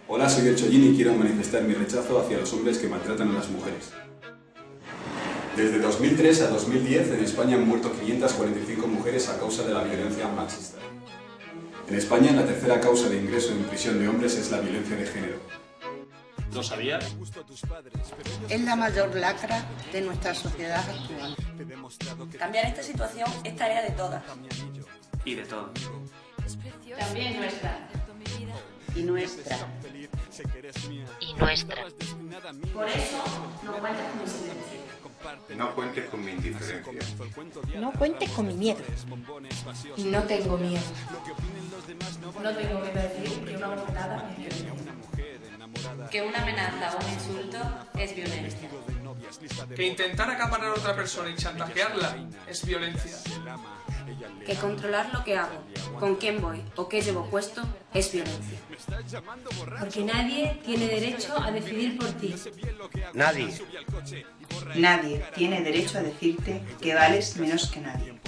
Hola, soy el Chollín y quiero manifestar mi rechazo hacia los hombres que maltratan a las mujeres. Desde 2003 a 2010 en España han muerto 545 mujeres a causa de la violencia machista. En España la tercera causa de ingreso en prisión de hombres es la violencia de género. ¿Lo sabías? Es la mayor lacra de nuestra sociedad actual. Cambiar esta situación es tarea de todas. Y de todo. También nuestra. Y nuestra. Y nuestra. Por eso, no cuentes con mi silencio. No cuentes con mi indiferencia. No cuentes con mi miedo. No tengo miedo. No tengo miedo de decir que una bofetada es violencia. Que una amenaza o un insulto es violencia. Que intentar acaparar a otra persona y chantajearla es violencia. Que controlar lo que hago, con quién voy o qué llevo puesto es violencia. Porque nadie tiene derecho a decidir por ti. Nadie. Nadie tiene derecho a decirte que vales menos que nadie.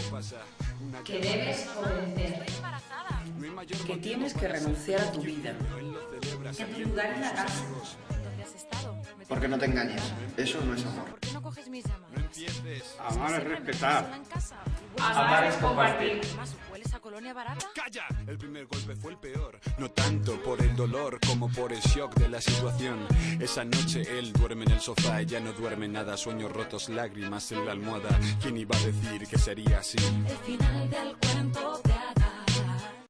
Que debes obedecer. Que tienes que renunciar a tu vida. Que tu lugar es la casa. Porque no te engañes. Eso no es amor. Amar es respetar. Amar es compartir. ¡Calla! El primer golpe fue el peor. No tanto por el dolor como por el shock de la situación. Esa noche él duerme en el sofá y ya no duerme nada. Sueños rotos, lágrimas en la almohada. ¿Quién iba a decir que sería así? El final del cuento de